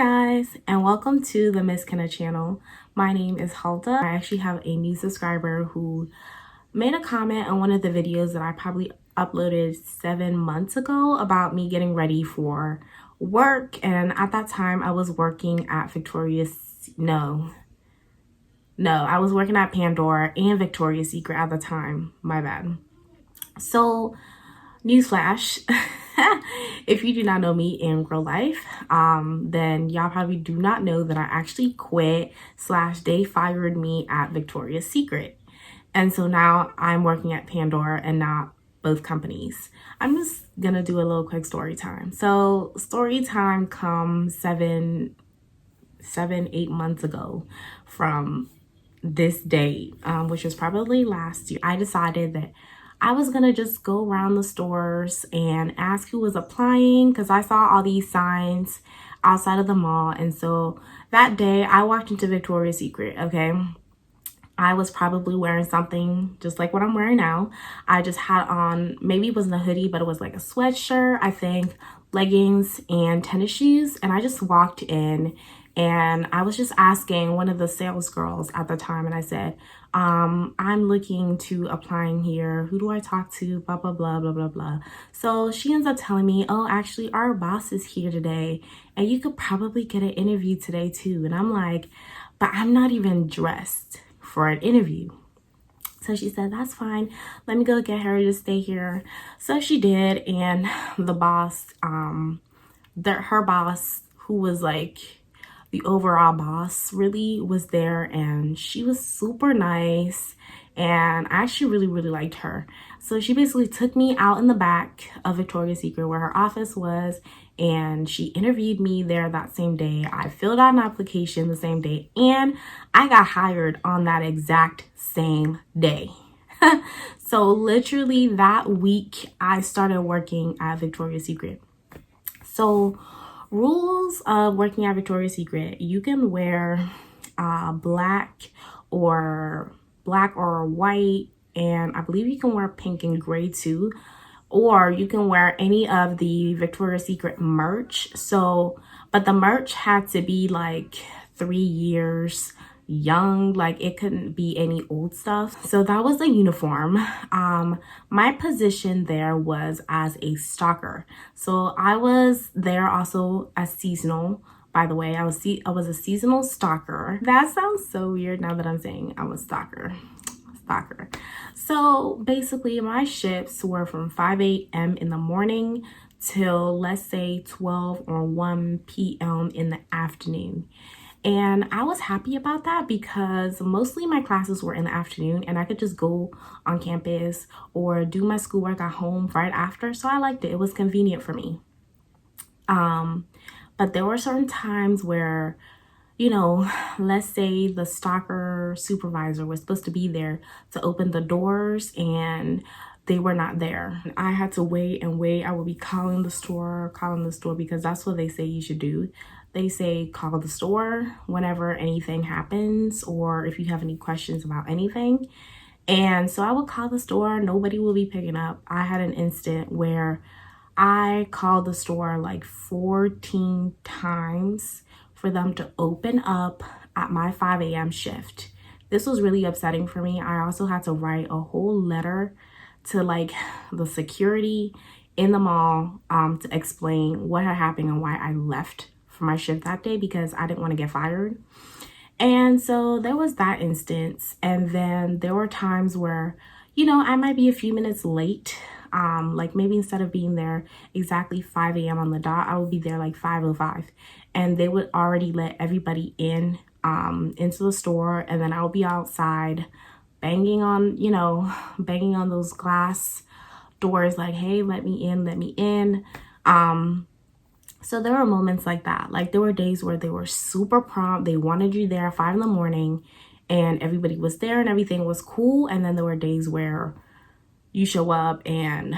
Guys, and welcome to the Miss Kenna channel. My name is Halda. I actually have a new subscriber who made a comment on one of the videos that I probably uploaded 7 months ago about me getting ready for work. And at that time I was working at I was working at Pandora and Victoria's Secret at the time. My bad. So newsflash, if you do not know me in real life, then y'all probably do not know that I actually quit / they fired me at Victoria's Secret. And so now I'm working at Pandora and not both companies. I'm just gonna do a little quick story time. So story time comes 8 months ago from this date, which was probably last year. I decided that I was gonna just go around the stores and ask who was applying because I saw all these signs outside of the mall. And so that day I walked into Victoria's Secret, okay? I was probably wearing something just like what I'm wearing now. I just had on, maybe it wasn't a hoodie, but it was like a sweatshirt, I think, leggings and tennis shoes. And I just walked in and I was just asking one of the sales girls at the time, and I said, I'm looking to applying here. Who do I talk to? Blah, blah, blah, blah, blah, blah. So she ends up telling me, oh, actually, our boss is here today, and you could probably get an interview today too. And I'm like, but I'm not even dressed for an interview. So she said, that's fine. Let me go get her to stay here. So she did, and the boss, her boss, who was like the overall boss, really was there, and she was super nice, and I actually really liked her. So she basically took me out in the back of Victoria's Secret where her office was, and she interviewed me there that same day. I filled out an application the same day, and I got hired on that exact same day. So literally that week I started working at Victoria's Secret. So rules of working at Victoria's Secret: you can wear black or white, and I believe you can wear pink and gray too, or you can wear any of the Victoria's Secret merch. So, but the merch had to be like 3 years young, like it couldn't be any old stuff. So that was the uniform. My position there was as a stalker. So I was there also as seasonal. By the way, I was a seasonal stalker. That sounds so weird now that I'm saying I'm a stalker. So basically my shifts were from 5 a.m. in the morning till, let's say, 12 or 1 p.m. in the afternoon. And I was happy about that because mostly my classes were in the afternoon and I could just go on campus or do my schoolwork at home right after. So I liked it. It was convenient for me. But there were certain times where, you know, let's say the stalker supervisor was supposed to be there to open the doors and they were not there. I had to wait and wait. I would be calling the store because that's what they say you should do. They say call the store whenever anything happens or if you have any questions about anything. And so I would call the store. Nobody will be picking up. I had an instant where I called the store like 14 times for them to open up at my 5 a.m. shift. This was really upsetting for me. I also had to write a whole letter to like the security in the mall to explain what had happened and why I left for my shift that day because I didn't want to get fired. And so there was that instance. And then there were times where, you know, I might be a few minutes late. Like maybe instead of being there exactly 5 a.m. on the dot, I would be there like 5:05, and they would already let everybody in into the store, and then I would be outside banging on those glass doors like, hey, let me in. So there were moments like that. Like there were days where they were super prompt. They wanted you there at 5 in the morning and everybody was there and everything was cool. And then there were days where you show up and,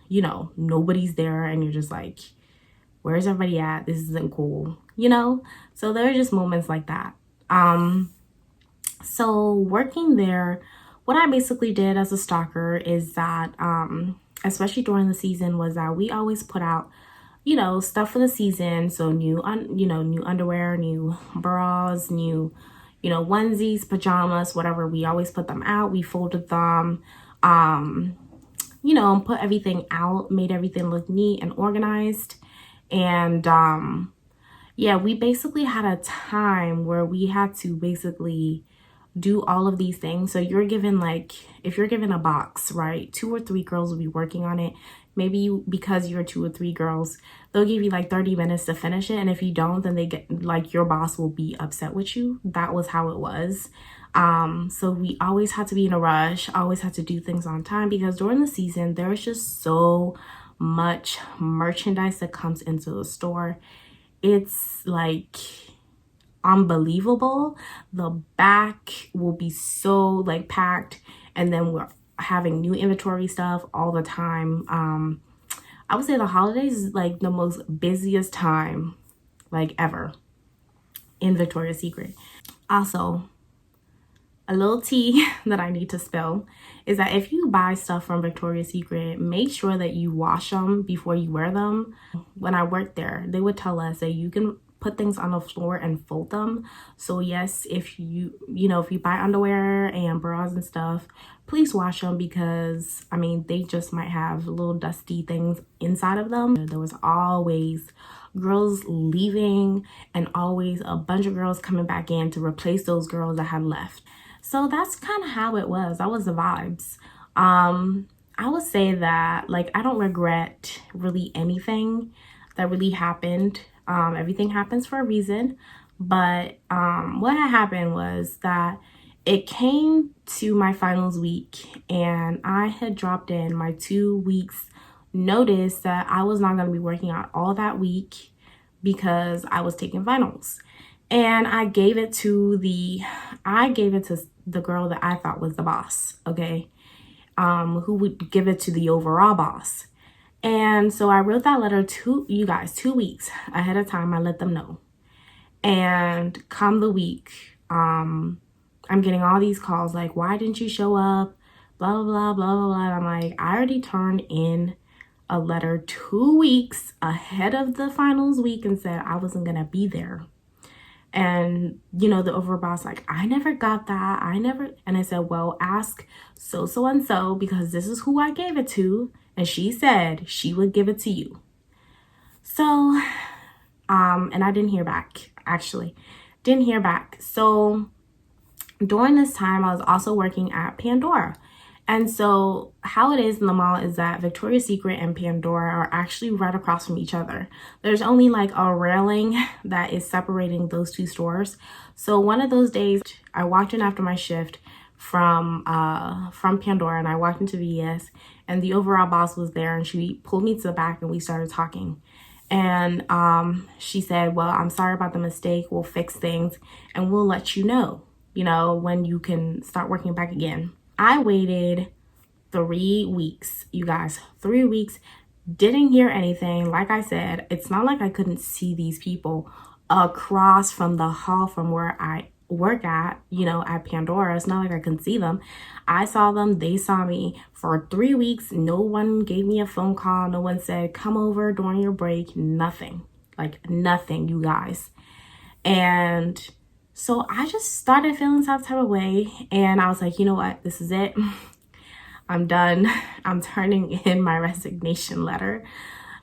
you know, nobody's there and you're just like, where's everybody at? This isn't cool, you know? So there are just moments like that. So working there, what I basically did as a stalker is that, especially during the season, was that we always put out stuff for the season. So new underwear, new bras, new onesies, pajamas, whatever. We always put them out. We folded them, put everything out, made everything look neat and organized. And yeah, we basically had a time where we had to basically do all of these things. So you're given, like, if you're given a box, right, 2 or 3 girls will be working on it. Maybe because you're 2 or 3 girls, they'll give you like 30 minutes to finish it. And if you don't, then they get, like, your boss will be upset with you. That was how it was. So we always had to be in a rush, always had to do things on time, because during the season, there's just so much merchandise that comes into the store. It's like unbelievable. The back will be so like packed, and then we're having new inventory stuff all the time. I would say the holidays is like the most busiest time like ever in Victoria's Secret. Also, a little tea that I need to spill is that if you buy stuff from Victoria's Secret, make sure that you wash them before you wear them. When I worked there, they would tell us that you can put things on the floor and fold them. So yes, if if you buy underwear and bras and stuff, please wash them, because I mean, they just might have little dusty things inside of them. There was always girls leaving and always a bunch of girls coming back in to replace those girls that had left. So that's kind of how it was. That was the vibes. I would say that, like, I don't regret really anything that really happened. Everything happens for a reason. But what had happened was that it came to my finals week, and I had dropped in my 2 weeks notice that I was not going to be working out all that week because I was taking finals. And I gave it to the girl that I thought was the boss, okay? Who would give it to the overall boss. And so I wrote that letter to you guys 2 weeks ahead of time. I let them know. And come the week, I'm getting all these calls like, why didn't you show up? Blah, blah, blah, blah, blah, blah. And I'm like, I already turned in a letter 2 weeks ahead of the finals week and said I wasn't going to be there. And, the overall boss, like, I never got that. And I said, well, ask so-and-so, because this is who I gave it to. And she said she would give it to you. So, and I didn't hear back, actually. Didn't hear back. So during this time, I was also working at Pandora. And so how it is in the mall is that Victoria's Secret and Pandora are actually right across from each other. There's only like a railing that is separating those two stores. So one of those days, I walked in after my shift from Pandora, and I walked into VS, and the overall boss was there, and she pulled me to the back and we started talking. And she said, well, I'm sorry about the mistake. We'll fix things and we'll let you know, when you can start working back again. I waited 3 weeks, you guys, 3 weeks, didn't hear anything. Like I said, it's not like I couldn't see these people across from the hall from where I work at, at Pandora. It's not like I couldn't see them. I saw them, they saw me. For 3 weeks, no one gave me a phone call. No one said, come over during your break. Nothing, like nothing, you guys. And so I just started feeling some type of way, and I was like, you know what, this is it. I'm done. I'm turning in my resignation letter.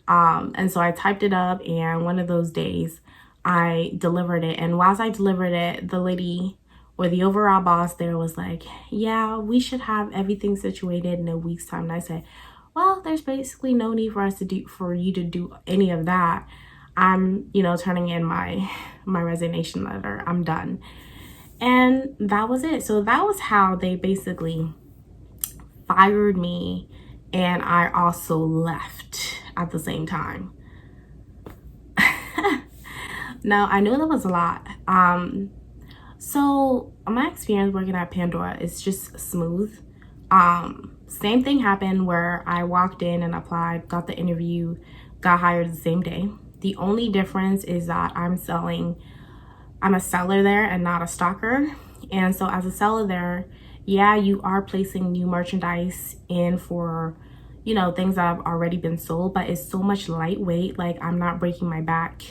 And so I typed it up, and one of those days I delivered it. And whilst I delivered it, the lady, or the overall boss there, was like, yeah, we should have everything situated in a week's time. And I said, well, there's basically no need for you to do any of that. I'm, turning in my resignation letter. I'm done. And that was it. So that was how they basically fired me, and I also left at the same time. Now, I know that was a lot. So my experience working at Pandora is just smooth. Same thing happened where I walked in and applied, got the interview, got hired the same day. The only difference is that I'm a seller there and not a stocker. And so as a seller there, yeah, you are placing new merchandise in for, you know, things that have already been sold, but it's so much lightweight. Like, I'm not breaking my back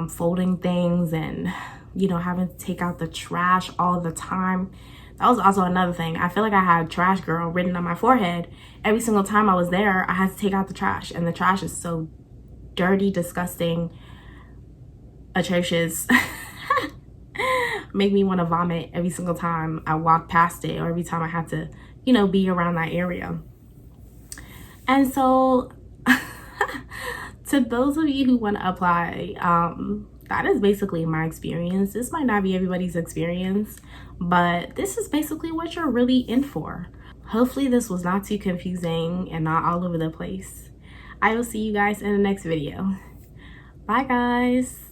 folding things and, you know, having to take out the trash all the time. That was also another thing. I feel like I had trash girl written on my forehead. Every single time I was there, I had to take out the trash, and the trash is so dirty, disgusting, atrocious. Make me want to vomit every single time I walk past it, or every time I had to, you know, be around that area. And so to those of you who want to apply, that is basically my experience. This might not be everybody's experience, but this is basically what you're really in for. Hopefully this was not too confusing and not all over the place. I will see you guys in the next video. Bye guys.